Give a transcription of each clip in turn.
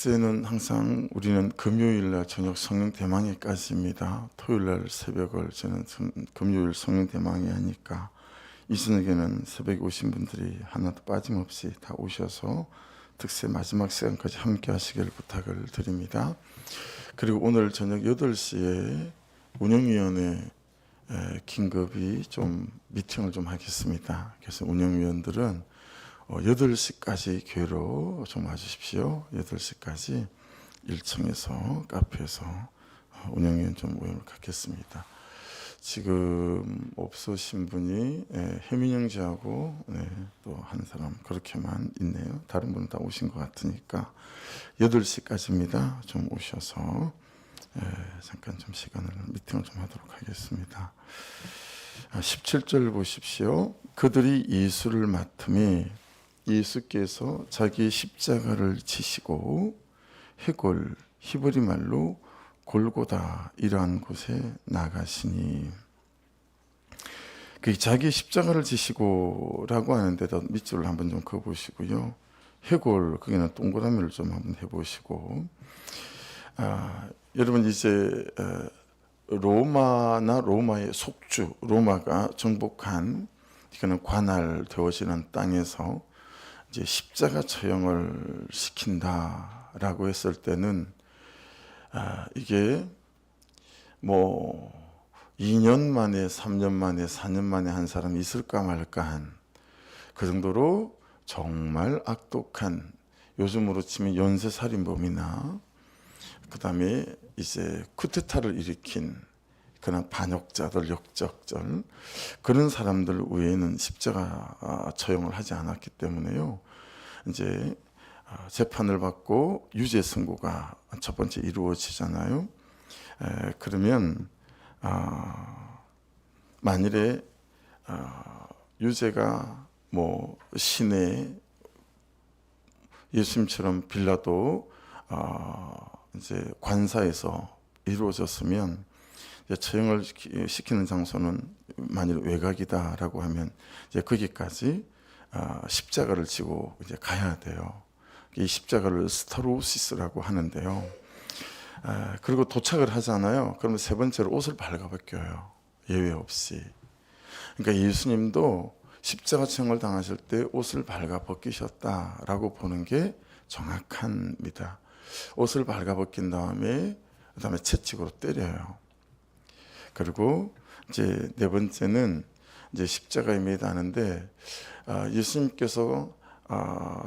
특세는 항상 우리는 금요일날 저녁 성령 대망회까지입니다. 토요일날 새벽을 저는 금요일 성령 대망회 하니까 이 저녁에는 새벽에 오신 분들이 하나도 빠짐없이 다 오셔서 특세 마지막 시간까지 함께 하시길 부탁을 드립니다. 그리고 오늘 저녁 8시에 운영위원회 긴급히 좀 미팅을 좀 하겠습니다. 그래서 운영위원들은 8시까지 교회로 좀 와주십시오. 8시까지 1층에서 카페에서 운영위원 좀 모임을 갖겠습니다. 지금 없으신 분이 혜민 형제하고 또 한 사람 그렇게만 있네요. 다른 분은 다 오신 것 같으니까 8시까지입니다. 좀 오셔서 잠깐 좀 시간을 미팅을 좀 하도록 하겠습니다. 17절 보십시오. 그들이 예수를 맡음에 예수께서 자기 십자가를 지시고 해골 히브리 말로 골고다 이러한 곳에 나가시니, 그 자기 십자가를 지시고라고 하는데도 밑줄을 한번 좀 그어보시고요. 해골 거기는 동그라미를 좀 한번 해보시고, 여러분 이제 로마나 로마의 속주, 로마가 정복한 이거는 관할 되어지는 땅에서 이제 십자가 처형을 시킨다라고 했을 때는 이게 뭐 2년 만에 3년 만에 4년 만에 한 사람이 있을까 말까 한 그 정도로 정말 악독한, 요즘으로 치면 연쇄살인범이나 그 다음에 이제 쿠데타를 일으킨 그런 반역자들, 역적들, 그런 사람들 외에는 십자가 처형을 하지 않았기 때문에요. 이제 재판을 받고 유죄 선고가 첫 번째 이루어지잖아요. 그러면 만일에 유죄가 뭐 시내 예수님처럼 빌라도 이제 관사에서 이루어졌으면 이제 처형을 시키는 장소는 만일 외곽이다라고 하면 이제 거기까지 십자가를 지고 이제 가야 돼요. 이 십자가를 스타로시스라고 하는데요. 그리고 도착을 하잖아요. 그러면 세 번째로 옷을 발가벗겨요. 예외 없이. 그러니까 예수님도 십자가 처형을 당하실 때 옷을 발가벗기셨다라고 보는 게 정확합니다. 옷을 발가벗긴 다음에 그다음에 채찍으로 때려요. 그리고 이제 네 번째는 이제 십자가에 매다는데, 예수님께서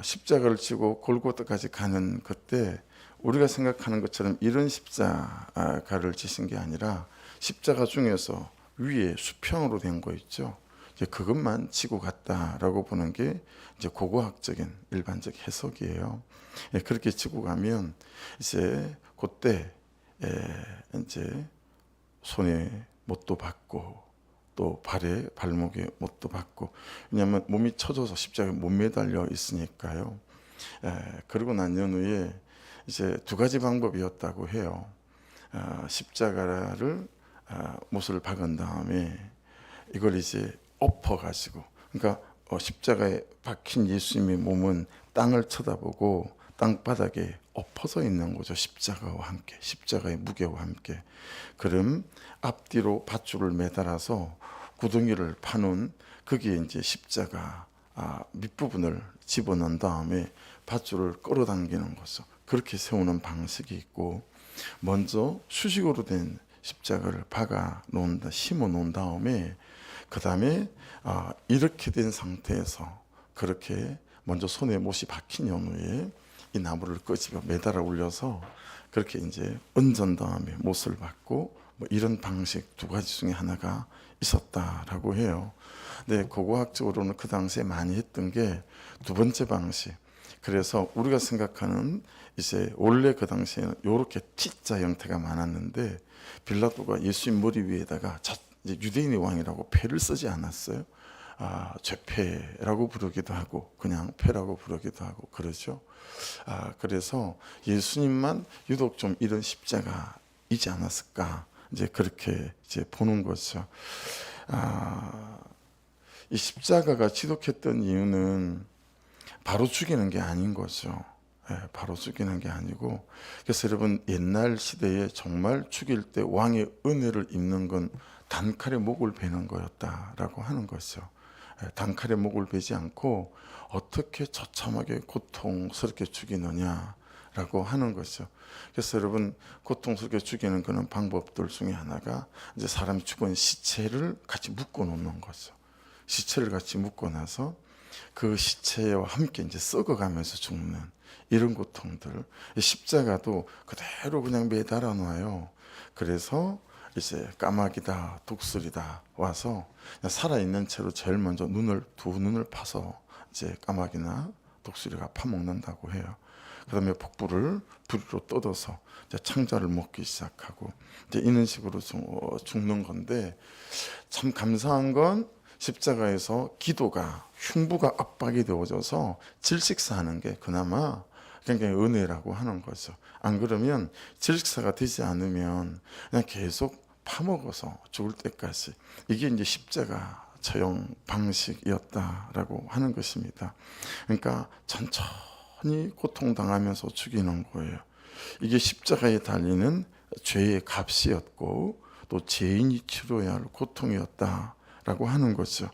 십자가를 지고 골고다까지 가는 그때 우리가 생각하는 것처럼 이런 십자가를 지신 게 아니라 십자가 중에서 위에 수평으로 된 거 있죠. 이제 그것만 지고 갔다라고 보는 게 이제 고고학적인 일반적 해석이에요. 그렇게 지고 가면 이제 그때 이제 손에 못도 받고 또 발에 발목에 못도 받고, 왜냐하면 몸이 쳐져서 십자가에 못 매달려 있으니까요. 그러고 난 연후에 이제 두 가지 방법이었다고 해요. 십자가를 못을 박은 다음에 이걸 이제 엎어가지고, 그러니까 십자가에 박힌 예수님의 몸은 땅을 쳐다보고 땅바닥에 엎어져 있는 거죠. 십자가와 함께, 십자가의 무게와 함께. 그럼 앞뒤로 밧줄을 매달아서 구덩이를 파놓은 거기에 이제 십자가 밑부분을 집어넣은 다음에 밧줄을 끌어당기는 거죠. 그렇게 세우는 방식이 있고, 먼저 수직으로 된 십자가를 박아 놓는다, 심어 놓은 다음에 그 다음에 이렇게 된 상태에서 그렇게 먼저 손에 못이 박힌 연후에 이 나무를 끄집어 매달아 올려서 그렇게 이제 얹은 다음에 못을 받고, 뭐 이런 방식 두 가지 중에 하나가 있었다라고 해요. 근데 고고학적으로는 그 당시에 많이 했던 게 두 번째 방식. 그래서 우리가 생각하는 이제 원래 그 당시에는 이렇게 T자 형태가 많았는데, 빌라도가 예수님 머리 위에다가 이제 유대인의 왕이라고 패를 쓰지 않았어요. 죄패라고 부르기도 하고 그냥 패라고 부르기도 하고 그러죠. 그래서 예수님만 유독 좀 이런 십자가이지 않았을까, 이제 그렇게 이제 보는 거죠. 이 십자가가 지독했던 이유는 바로 죽이는 게 아닌 거죠. 바로 죽이는 게 아니고, 그래서 여러분 옛날 시대에 정말 죽일 때 왕의 은혜를 입는 건 단칼에 목을 베는 거였다라고 하는 거죠. 단칼에 목을 베지 않고 어떻게 처참하게 고통스럽게 죽이느냐라고 하는 거죠. 그래서 여러분 고통스럽게 죽이는 그런 방법들 중에 하나가 이제 사람이 죽은 시체를 같이 묶어 놓는 거죠. 시체를 같이 묶어 놔서 그 시체와 함께 이제 썩어가면서 죽는 이런 고통들. 십자가도 그대로 그냥 매달아 놔요. 그래서 이제 까마귀다, 독수리다 와서 살아있는 채로 제일 먼저 두 눈을 파서 이제 까마귀나 독수리가 파먹는다고 해요. 그다음에 복부를 부리로 뜯어서 이제 창자를 먹기 시작하고 이제 이런 식으로 죽는 건데, 참 감사한 건 십자가에서 기도가 흉부가 압박이 되어져서 질식사하는 게 그나마 굉장히 은혜라고 하는 거죠. 안 그러면 질식사가 되지 않으면 그냥 계속 파먹어서 죽을 때까지, 이게 이제 십자가 처형 방식이었다라고 하는 것입니다. 그러니까 천천히 고통당하면서 죽이는 거예요. 이게 십자가에 달리는 죄의 값이었고 또 죄인이 치러야 할 고통이었다라고 하는 거죠.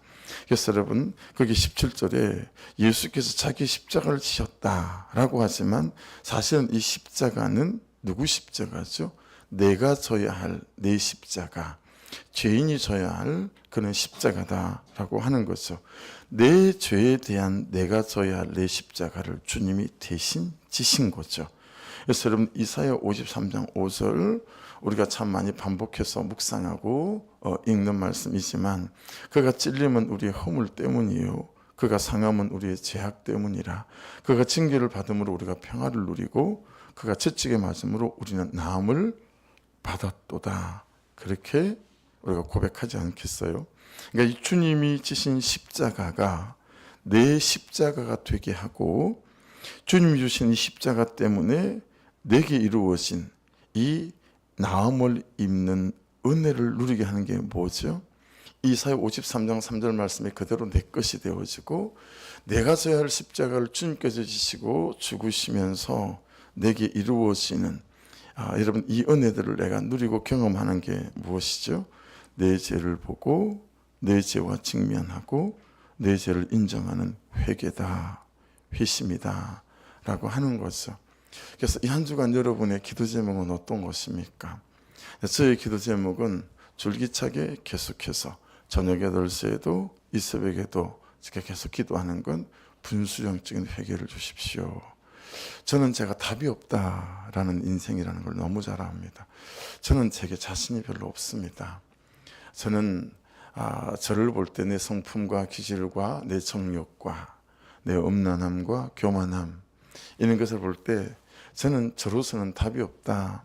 그래서 여러분 거기 17절에 예수께서 자기 십자가를 지셨다라고 하지만 사실은 이 십자가는 누구 십자가죠? 내가 져야 할 내 십자가, 죄인이 져야 할 그런 십자가다라고 하는 거죠. 내 죄에 대한 내가 져야 할 내 십자가를 주님이 대신 지신 거죠. 그래서 여러분 이사야 53장 5절 우리가 참 많이 반복해서 묵상하고 읽는 말씀이지만, 그가 찔림은 우리의 허물 때문이요 그가 상함은 우리의 죄악 때문이라. 그가 징계를 받음으로 우리가 평화를 누리고 그가 채찍에 맞음으로 우리는 나음을 받았도다. 그렇게 우리가 고백하지 않겠어요? 그러니까 이 주님이 지신 십자가가 내 십자가가 되게 하고, 주님이 주신 이 십자가 때문에 내게 이루어진 이 나음을 입는 은혜를 누리게 하는 게 뭐죠? 이사야 53장 3절 말씀이 그대로 내 것이 되어지고, 내가 져야 할 십자가를 주님께서 지시고 죽으시면서 내게 이루어지는 여러분 이 은혜들을 내가 누리고 경험하는 게 무엇이죠? 내 죄를 보고 내 죄와 직면하고 내 죄를 인정하는 회개다, 회심이다 라고 하는 거죠. 그래서 이 한 주간 여러분의 기도 제목은 어떤 것입니까? 저의 기도 제목은 줄기차게 계속해서 저녁 8시에도 이 새벽에도 계속 기도하는 건 분수령적인 회개를 주십시오. 저는 제가 답이 없다라는 인생이라는 걸 너무 잘 압니다. 저는 제게 자신이 별로 없습니다. 저는 저를 볼 때 내 성품과 기질과 내 정욕과 내 음란함과 교만함, 이런 것을 볼 때 저는 저로서는 답이 없다.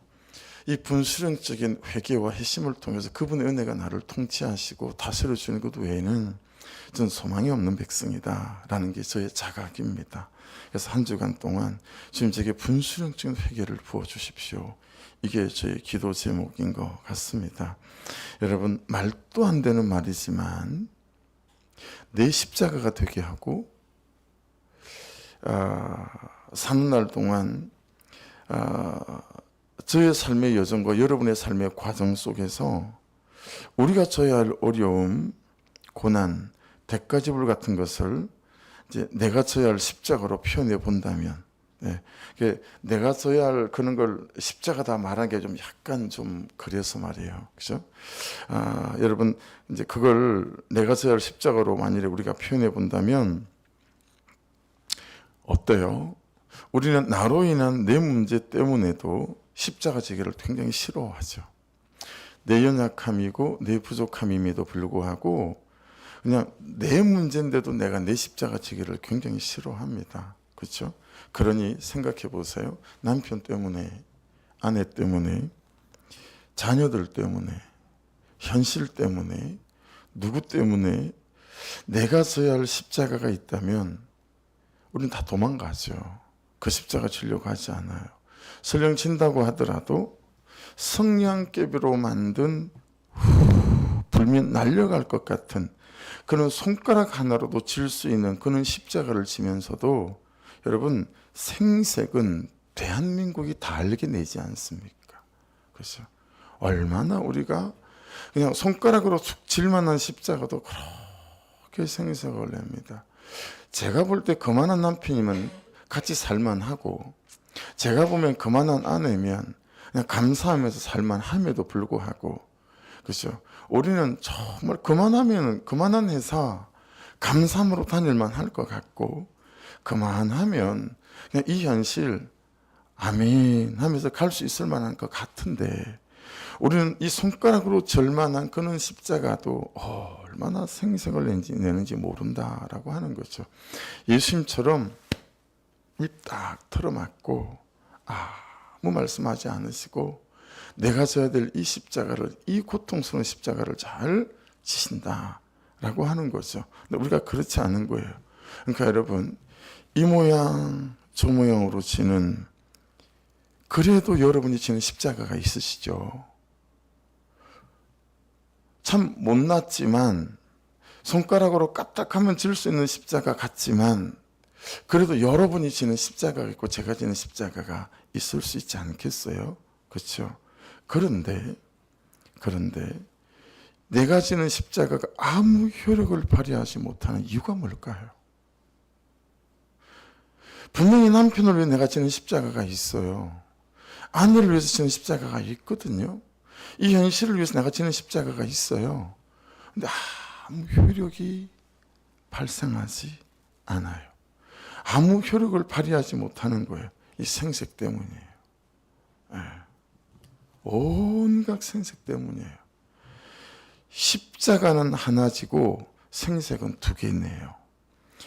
이 분수령적인 회개와 회심을 통해서 그분의 은혜가 나를 통치하시고 다스려 주는 것 외에는 저는 소망이 없는 백성이다 라는 게 저의 자각입니다. 그래서 한 주간 동안 주님 제게 분수령적인 회개를 부어주십시오. 이게 저의 기도 제목인 것 같습니다. 여러분 말도 안 되는 말이지만 내 십자가가 되게 하고 사는 날 동안 저의 삶의 여정과 여러분의 삶의 과정 속에서 우리가 져야 할 어려움, 고난, 대가지불 같은 것을 이제 내가 져야 할 십자가로 표현해 본다면, 내가 져야 할 그런 걸 십자가다 말하는 게 좀 약간 좀 그래서 말이에요, 그죠? 여러분 이제 그걸 내가 져야 할 십자가로 만일에 우리가 표현해 본다면 어때요? 우리는 나로 인한 내 문제 때문에도 십자가 지기를 굉장히 싫어하죠. 내 연약함이고 내 부족함임에도 불구하고 그냥 내 문제인데도 내가 내 십자가 지기를 굉장히 싫어합니다. 그렇죠? 그러니 생각해 보세요. 남편 때문에, 아내 때문에, 자녀들 때문에, 현실 때문에, 누구 때문에 내가 져야 할 십자가가 있다면 우리는 다 도망가죠. 그 십자가 지려고 하지 않아요. 설령 진다고 하더라도 성냥개비로 만든 불면 날려갈 것 같은 그런 손가락 하나로도 질 수 있는 그런 십자가를 지면서도 여러분 생색은 대한민국이 다 알게 내지 않습니까? 그렇죠? 얼마나 우리가 그냥 손가락으로 툭 질만한 십자가도 그렇게 생색을 냅니다. 제가 볼 때 그만한 남편이면 같이 살만하고, 제가 보면 그만한 아내면 그냥 감사하면서 살만함에도 불구하고, 그렇죠? 우리는 정말 그만하면 그만한 회사 감사함으로 다닐만 할 것 같고, 그만하면 그냥 이 현실 아멘 하면서 갈 수 있을 만한 것 같은데, 우리는 이 손가락으로 절만한 그는 십자가도 얼마나 생색을 내는지 모른다라고 하는 거죠. 예수님처럼 입 딱 털어맞고 아무 말씀하지 않으시고 내가 져야 될 이 십자가를, 이 고통스러운 십자가를 잘 지신다라고 하는 거죠. 근데 우리가 그렇지 않은 거예요. 그러니까 여러분, 이 모양 저 모양으로 지는, 그래도 여러분이 지는 십자가가 있으시죠. 참 못났지만, 손가락으로 까딱하면 질 수 있는 십자가 같지만, 그래도 여러분이 지는 십자가가 있고 제가 지는 십자가가 있을 수 있지 않겠어요? 그렇죠? 그런데 내가 지는 십자가가 아무 효력을 발휘하지 못하는 이유가 뭘까요? 분명히 남편을 위해 내가 지는 십자가가 있어요. 아내를 위해서 지는 십자가가 있거든요. 이 현실을 위해서 내가 지는 십자가가 있어요. 근데 아무 효력이 발생하지 않아요. 아무 효력을 발휘하지 못하는 거예요. 이 생색 때문이에요. 네. 온갖 생색 때문이에요. 십자가는 하나 지고 생색은 두 개 내요.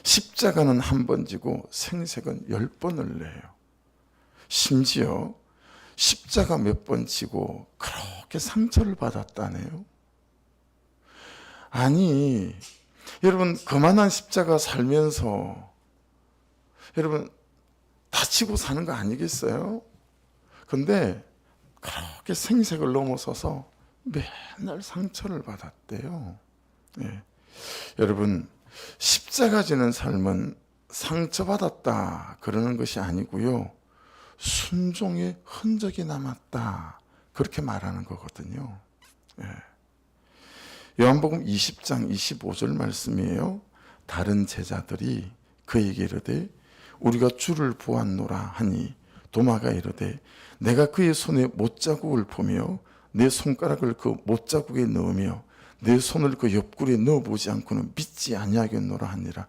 십자가는 한 번 지고 생색은 10번을 내요. 심지어 십자가 몇 번 지고 그렇게 상처를 받았다네요. 아니, 여러분, 그만한 십자가 살면서 여러분 다치고 사는 거 아니겠어요? 근데 그렇게 생색을 넘어서서 맨날 상처를 받았대요. 네. 여러분, 십자가 지는 삶은 상처받았다 그러는 것이 아니고요, 순종의 흔적이 남았다 그렇게 말하는 거거든요. 네. 요한복음 20장 25절 말씀이에요. 다른 제자들이 그에게 이르되 우리가 주를 보았노라 하니 도마가 이르되 내가 그의 손에 못자국을 보며 내 손가락을 그 못자국에 넣으며 내 손을 그 옆구리에 넣어보지 않고는 믿지 아니하겠노라 하니라.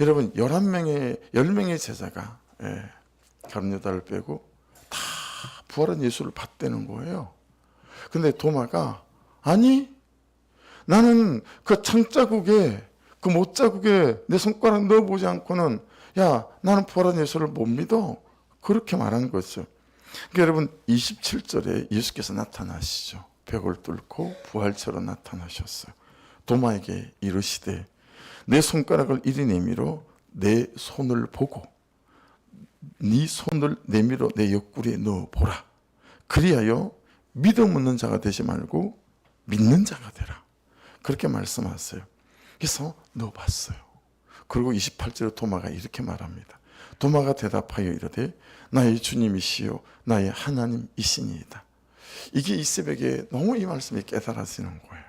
여러분, 10명의 제자가 가룟유다를 빼고 다 부활한 예수를 봤다는 거예요. 근데 도마가 아니, 나는 그 창자국에, 그 못자국에 내 손가락 넣어보지 않고는 야, 나는 부활한 예수를 못 믿어, 그렇게 말한 거죠. 그러니까 여러분, 27절에 예수께서 나타나시죠. 벽을 뚫고 부활처럼 나타나셨어요. 도마에게 이르시되 내 손가락을 이리 내밀어 내 손을 보고 네 손을 내밀어 내 옆구리에 넣어보라. 그리하여 믿음 없는 자가 되지 말고 믿는 자가 되라. 그렇게 말씀하세요. 그래서 넣어봤어요. 그리고 28절에 도마가 이렇게 말합니다. 도마가 대답하여 이르되 나의 주님이시요 나의 하나님이시니이다. 이게 이 새벽에 너무 이 말씀이 깨달아지는 거예요.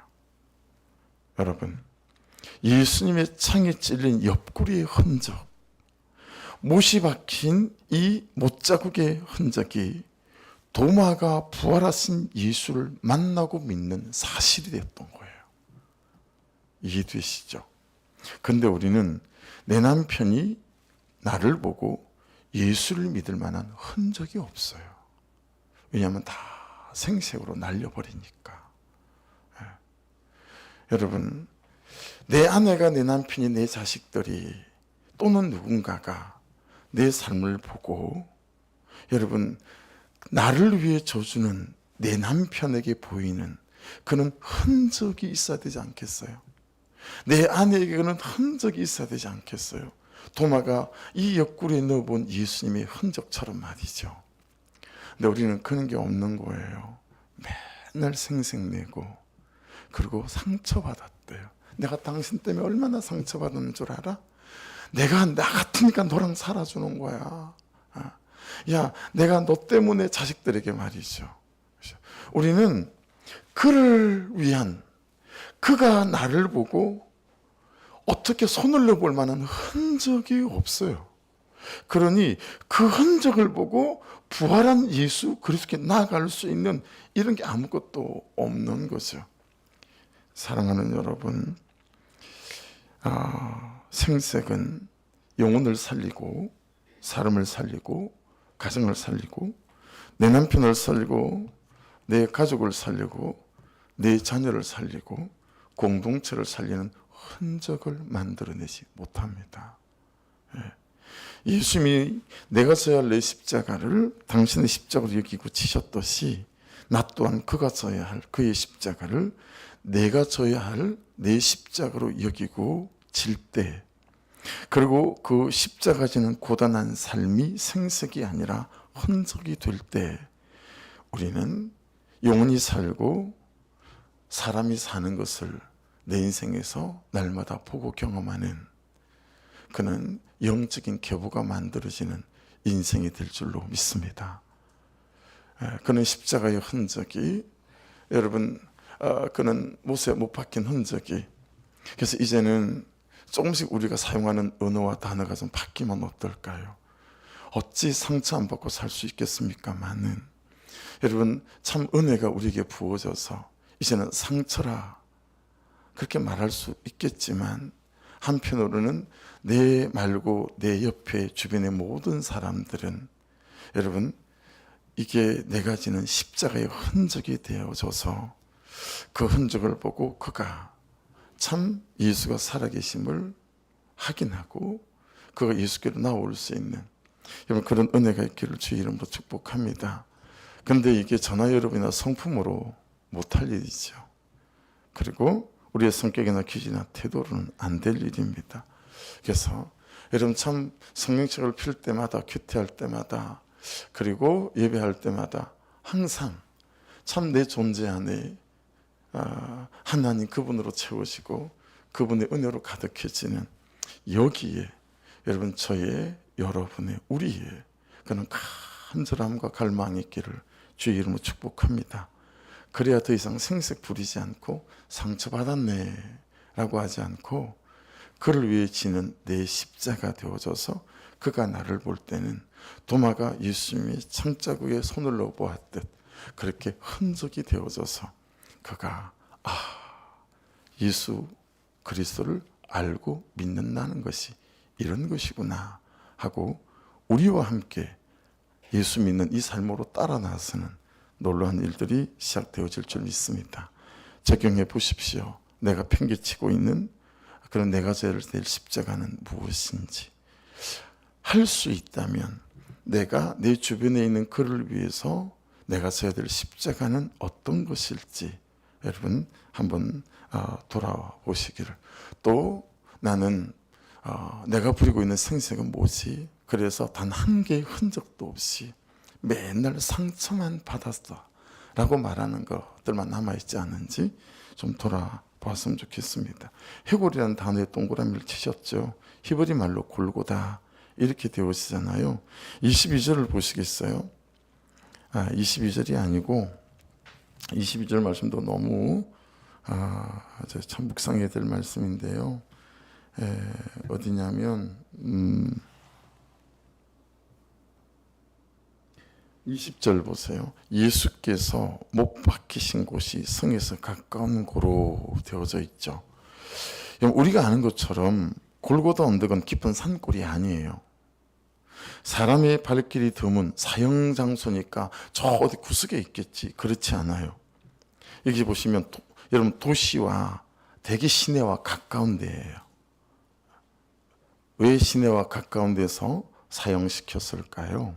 여러분, 예수님의 창에 찔린 옆구리의 흔적, 못이 박힌 이 못자국의 흔적이 도마가 부활하신 예수를 만나고 믿는 사실이 됐던 거예요. 이해되시죠? 근데 우리는 내 남편이 나를 보고 예수를 믿을 만한 흔적이 없어요. 왜냐하면 다 생색으로 날려버리니까. 여러분, 내 아내가, 내 남편이, 내 자식들이 또는 누군가가 내 삶을 보고 여러분, 나를 위해 져주는 내 남편에게 보이는 그는 흔적이 있어야 되지 않겠어요? 내 아내에게 그는 흔적이 있어야 되지 않겠어요? 도마가 이 옆구리에 넣어본 예수님의 흔적처럼 말이죠. 근데 우리는 그런 게 없는 거예요. 맨날 생색내고 그리고 상처받았대요. 내가 당신 때문에 얼마나 상처받은 줄 알아? 내가 나 같으니까 너랑 살아주는 거야. 야, 내가 너 때문에 자식들에게 말이죠. 우리는 그를 위한, 그가 나를 보고 어떻게 손을 내볼 만한 흔적이 없어요. 그러니 그 흔적을 보고 부활한 예수 그리스도께 나아갈 수 있는 이런 게 아무것도 없는 거죠. 사랑하는 여러분, 생색은 영혼을 살리고 사람을 살리고 가정을 살리고 내 남편을 살리고 내 가족을 살리고 내 자녀를 살리고 공동체를 살리는 흔적을 만들어내지 못합니다. 예수님이 내가 져야 할 내 십자가를 당신의 십자가로 여기고 지셨듯이 나 또한 그가 져야 할 그의 십자가를 내가 져야 할 내 십자가로 여기고 질 때, 그리고 그 십자가 지는 고단한 삶이 생색이 아니라 흔적이 될 때 우리는 영원히 살고 사람이 사는 것을 내 인생에서 날마다 보고 경험하는, 그는 영적인 계보가 만들어지는 인생이 될 줄로 믿습니다. 그는 십자가의 흔적이, 여러분, 그는 못에 못 박힌 흔적이, 그래서 이제는 조금씩 우리가 사용하는 언어와 단어가 좀 바뀌면 어떨까요? 어찌 상처 안 받고 살 수 있겠습니까마는, 여러분, 참 은혜가 우리에게 부어져서 이제는 상처라 그렇게 말할 수 있겠지만, 한편으로는 내 말고 내 옆에 주변의 모든 사람들은, 여러분, 이게 내가 지는 십자가의 흔적이 되어져서 그 흔적을 보고 그가 참 예수가 살아계심을 확인하고 그가 예수께로 나올 수 있는, 여러분, 그런 은혜가 있기를 주의 이름으로 축복합니다. 그런데 이게 저나 여러분이나 성품으로 못할 일이죠. 그리고 우리의 성격이나 기질이나 태도로는 안 될 일입니다. 그래서 여러분, 참 성경책을 펼 때마다, 큐티할 때마다, 그리고 예배할 때마다 항상 참 내 존재 안에 하나님 그분으로 채우시고 그분의 은혜로 가득해지는, 여기에 여러분, 저의, 여러분의, 우리의 그런 간절함과 갈망이 있기를 주의 이름으로 축복합니다. 그래야 더 이상 생색 부리지 않고 상처받았네 라고 하지 않고, 그를 위해 지는 내 십자가 되어져서 그가 나를 볼 때는 도마가 예수님이 창자국에 손을 넣어 보았듯 그렇게 흔적이 되어져서 그가 예수 그리스도를 알고 믿는다는 것이 이런 것이구나 하고 우리와 함께 예수 믿는 이 삶으로 따라 나서는 놀라운 일들이 시작되어질 줄 믿습니다. 적용해 보십시오. 내가 팽개치고 있는 그런 내가 져야 될 십자가는 무엇인지. 할 수 있다면 내가 내 주변에 있는 그를 위해서 내가 져야 될 십자가는 어떤 것일지 여러분 한번 돌아보시기를. 또 나는 내가 부리고 있는 생색은 뭐지? 그래서 단 한 개의 흔적도 없이 맨날 상처만 받았어 라고 말하는 것들만 남아있지 않은지 좀 돌아봤으면 좋겠습니다. 해골이라는 단어에 동그라미를 치셨죠. 히브리 말로 골고다 이렇게 되어지잖아요. 22절을 보시겠어요? 22절이 아니고 22절 말씀도 너무 참 묵상해야 될 말씀인데요. 어디냐면 20절 보세요. 예수께서 못 박히신 곳이 성에서 가까운 고로 되어져 있죠. 우리가 아는 것처럼 골고다 언덕은 깊은 산골이 아니에요. 사람의 발길이 드문 사형 장소니까 저 어디 구석에 있겠지, 그렇지 않아요. 여기 보시면 여러분 도시와 대개 시내와 가까운 데예요. 왜 시내와 가까운 데서 사형시켰을까요?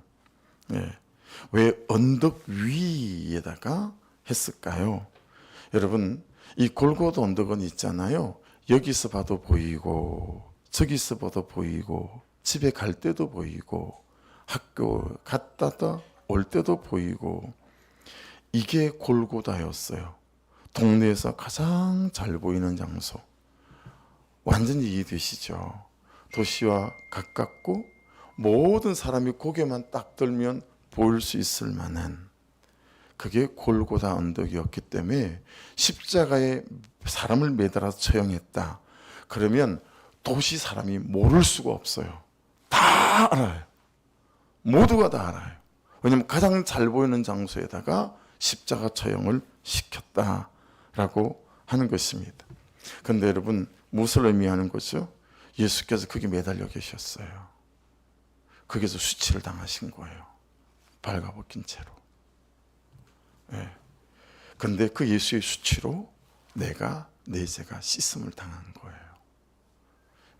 왜 언덕 위에다가 했을까요? 여러분, 이 골고다 언덕은 있잖아요. 여기서 봐도 보이고 저기서 봐도 보이고 집에 갈 때도 보이고 학교 갔다가 올 때도 보이고, 이게 골고다였어요. 동네에서 가장 잘 보이는 장소. 완전히 이해되시죠? 도시와 가깝고 모든 사람이 고개만 딱 들면 보일 수 있을 만한, 그게 골고다 언덕이었기 때문에 십자가에 사람을 매달아서 처형했다. 그러면 도시 사람이 모를 수가 없어요. 다 알아요. 모두가 다 알아요. 왜냐하면 가장 잘 보이는 장소에다가 십자가 처형을 시켰다라고 하는 것입니다. 그런데 여러분, 무엇을 의미하는 거죠? 예수께서 거기 매달려 계셨어요. 거기서 수치를 당하신 거예요. 발가벗긴 채로. 그런데 그 예수의 수치로 내 죄가 씻음을 당한 거예요.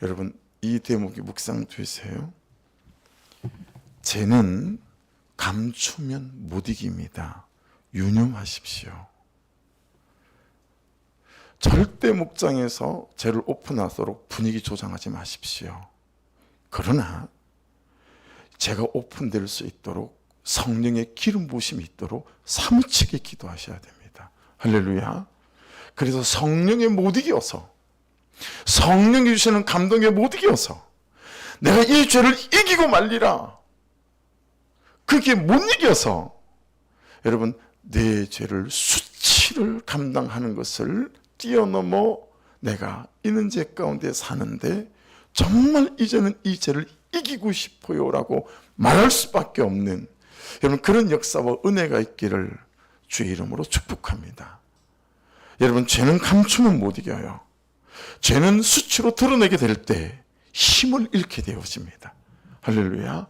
여러분, 이 대목이 묵상되세요. 죄는 감추면 못 이깁니다. 유념하십시오. 절대 목장에서 죄를 오픈하도록 분위기 조장하지 마십시오. 그러나 죄가 오픈될 수 있도록 성령의 기름 부으심이 있도록 사무치게 기도하셔야 됩니다. 할렐루야. 그래서 성령에 못 이겨서, 성령이 주시는 감동에 못 이겨서 내가 이 죄를 이기고 말리라, 그게 못 이겨서 여러분, 내 죄를, 수치를 감당하는 것을 뛰어넘어 내가 있는 죄 가운데 사는데 정말 이제는 이 죄를 이기고 싶어요 라고 말할 수밖에 없는, 여러분, 그런 역사와 은혜가 있기를 주의 이름으로 축복합니다. 여러분, 죄는 감추면 못 이겨요. 죄는 수치로 드러내게 될 때 힘을 잃게 되어집니다. 할렐루야.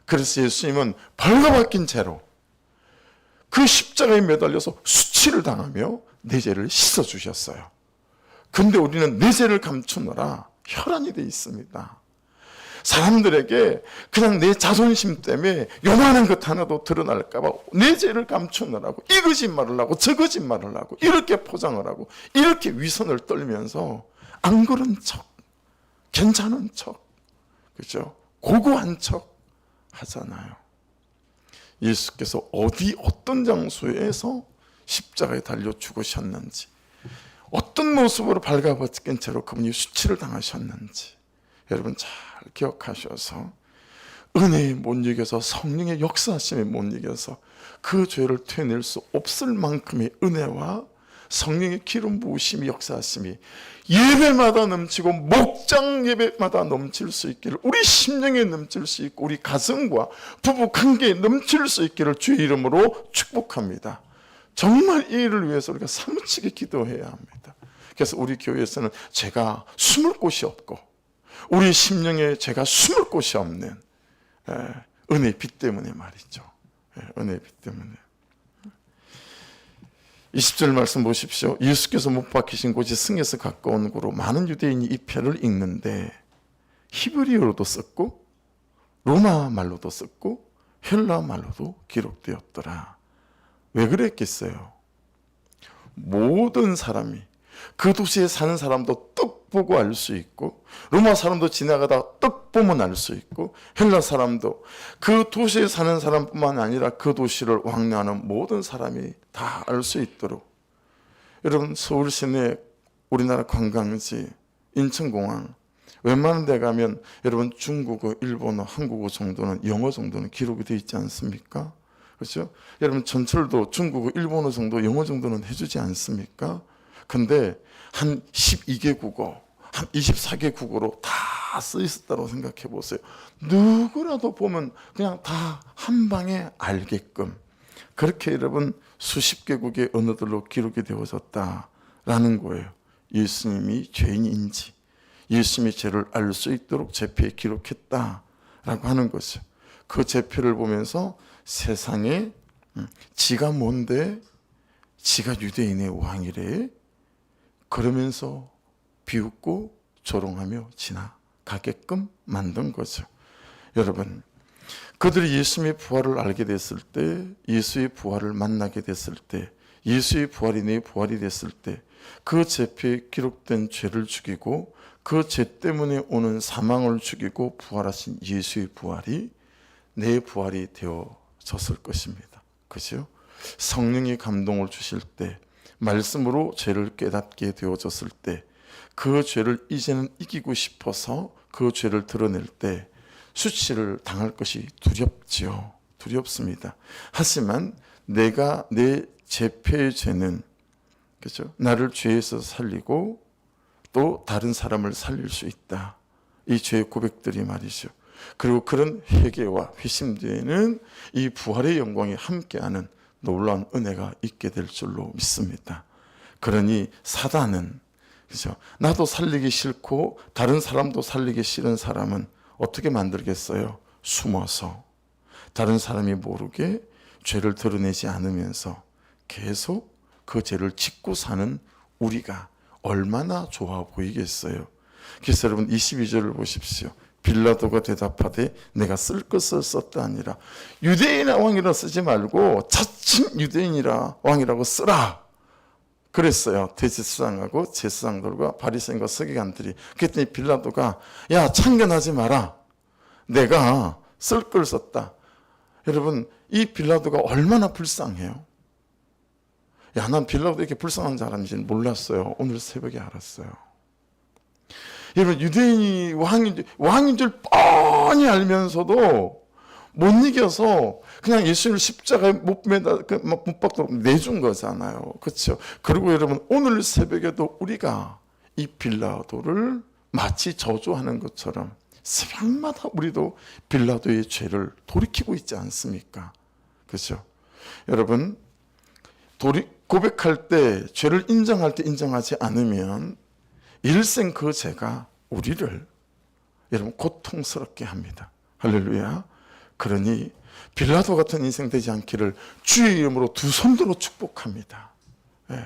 그래서 예수님은 발가벗긴 채로 그 십자가에 매달려서 수치를 당하며 내 죄를 씻어주셨어요. 근데 우리는 내 죄를 감추느라 혈안이 돼 있습니다. 사람들에게 그냥 내 자존심 때문에 요만한 것 하나도 드러날까 봐 내 죄를 감추느라고 이 거짓말을 하고 저 거짓말을 하고 이렇게 포장을 하고 이렇게 위선을 떨면서 안 그런 척, 괜찮은 척, 그렇죠? 고고한 척 하잖아요. 예수께서 어떤 장소에서 십자가에 달려 죽으셨는지, 어떤 모습으로 발가벗긴 채로 그분이 수치를 당하셨는지 여러분 잘 기억하셔서 은혜에 못 이겨서, 성령의 역사하심에 못 이겨서 그 죄를 퇴낼 수 없을 만큼의 은혜와 성령의 기름 부으심이, 역사하심이 예배마다 넘치고 목장 예배마다 넘칠 수 있기를, 우리 심령에 넘칠 수 있고 우리 가정과 부부 관계에 넘칠 수 있기를 주의 이름으로 축복합니다. 정말 이 일을 위해서 우리가 사무치게 기도해야 합니다. 그래서 우리 교회에서는 죄가 숨을 곳이 없고 우리 심령에 죄가 숨을 곳이 없는 은혜의 빛 때문에 말이죠. 은혜의 빛 때문에. 20절 말씀 보십시오. 예수께서 못 박히신 곳이 승에서 가까운 곳으로 많은 유대인이 이 표를 읽는데 히브리어로도 썼고 로마 말로도 썼고 헬라 말로도 기록되었더라. 왜 그랬겠어요? 모든 사람이, 그 도시에 사는 사람도 떡 보고 알 수 있고, 로마 사람도 지나가다 떡 보면 알 수 있고, 헬라 사람도, 그 도시에 사는 사람뿐만 아니라 그 도시를 왕래하는 모든 사람이 다 알 수 있도록. 여러분, 서울 시내 우리나라 관광지 인천공항 웬만한 데 가면 여러분 중국어, 일본어, 한국어 정도는, 영어 정도는 기록이 되어 있지 않습니까? 그렇죠? 여러분 전철도 중국어, 일본어 정도, 영어 정도는 해주지 않습니까? 근데 한 12개 국어, 한 24개 국어로 다 써 있었다고 생각해 보세요. 누구라도 보면 그냥 다 한 방에 알게끔 그렇게 여러분 수십 개국의 언어들로 기록이 되어졌다라는 거예요. 예수님이 죄인인지, 예수님이 죄를 알 수 있도록 제표에 기록했다라고 하는 거죠. 그 제표를 보면서 세상에 지가 뭔데, 지가 유대인의 왕이래, 그러면서 비웃고 조롱하며 지나가게끔 만든 거죠. 여러분, 그들이 예수님의 부활을 알게 됐을 때, 예수의 부활을 만나게 됐을 때, 예수의 부활이 내 부활이 됐을 때, 그 제표에 기록된 죄를 죽이고 그 죄 때문에 오는 사망을 죽이고 부활하신 예수의 부활이 내 부활이 되어졌을 것입니다. 그죠? 성령이 감동을 주실 때, 말씀으로 죄를 깨닫게 되어졌을 때, 그 죄를 이제는 이기고 싶어서 그 죄를 드러낼 때 수치를 당할 것이 두렵지요. 두렵습니다. 하지만 내가 내 죄패의 죄는, 그렇죠? 나를 죄에서 살리고 또 다른 사람을 살릴 수 있다. 이 죄의 고백들이 말이죠. 그리고 그런 회개와 회심 뒤에는 이 부활의 영광이 함께하는 놀라운 은혜가 있게 될 줄로 믿습니다. 그러니 사단은, 그렇죠? 나도 살리기 싫고 다른 사람도 살리기 싫은 사람은 어떻게 만들겠어요? 숨어서 다른 사람이 모르게 죄를 드러내지 않으면서 계속 그 죄를 짓고 사는 우리가 얼마나 좋아 보이겠어요. 그래서 여러분 22절을 보십시오. 빌라도가 대답하되 내가 쓸 것을 썼다 아니라, 유대인의 왕이라 쓰지 말고 자칭 유대인이라 왕이라고 쓰라 그랬어요. 대제사장하고 제사장들과 바리새인과 서기관들이. 그랬더니 빌라도가 야, 참견하지 마라, 내가 쓸 걸 썼다. 여러분, 이 빌라도가 얼마나 불쌍해요. 야, 난 빌라도 이렇게 불쌍한 사람인지 몰랐어요. 오늘 새벽에 알았어요. 여러분, 유대인이 왕인 줄 뻔히 알면서도 못 이겨서 그냥 예수님을 십자가에 못 박고 내준 거잖아요. 그렇죠? 그리고 여러분, 오늘 새벽에도 우리가 이 빌라도를 마치 저주하는 것처럼 새벽마다 우리도 빌라도의 죄를 돌이키고 있지 않습니까? 그렇죠? 여러분, 고백할 때, 죄를 인정할 때 인정하지 않으면 일생 그 죄가 우리를 여러분 고통스럽게 합니다. 할렐루야. 그러니 빌라도 같은 인생 되지 않기를 주의 이름으로 두 손 들어 축복합니다. 예.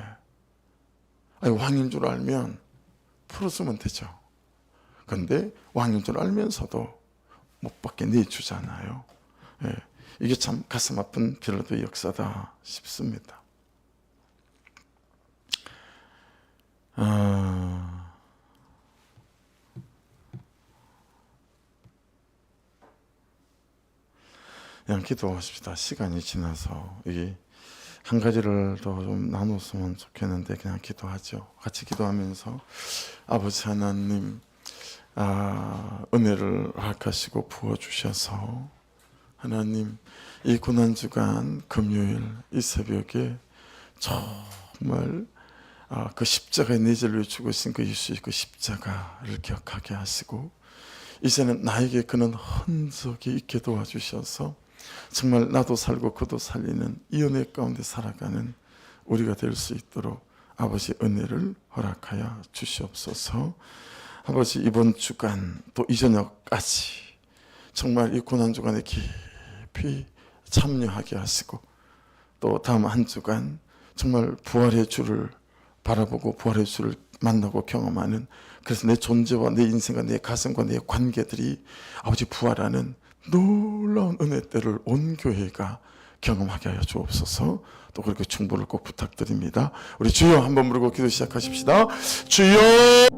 아니, 왕인 줄 알면 풀어주면 되죠. 그런데 왕인 줄 알면서도 못 받게 내주잖아요. 예. 이게 참 가슴 아픈 빌라도의 역사다 싶습니다. 그냥 기도하십시다. 시간이 지나서 이게 한 가지를 더 좀 나눴으면 좋겠는데 그냥 기도하죠. 같이 기도하면서 아버지 하나님, 은혜를 허락하시고 부어주셔서 하나님, 이 고난주간 금요일 이 새벽에 정말 그 십자가에 내 죄를 죽으신 그 예수의 그 십자가를 기억하게 하시고, 이제는 나에게 그는 흔적이 있게 도와주셔서 정말 나도 살고 그도 살리는 이 은혜 가운데 살아가는 우리가 될 수 있도록 아버지 은혜를 허락하여 주시옵소서. 아버지, 이번 주간 또 이 저녁까지 정말 이 고난주간에 깊이 참여하게 하시고, 또 다음 한 주간 정말 부활의 주를 바라보고 부활의 주를 만나고 경험하는, 그래서 내 존재와 내 인생과 내 가슴과 내 관계들이 아버지 부활하는 놀라운 은혜 때를 온 교회가 경험하게 하여 주옵소서. 또 그렇게 충고를 꼭 부탁드립니다. 우리 주여 한번 부르고 기도 시작하십시다. 주여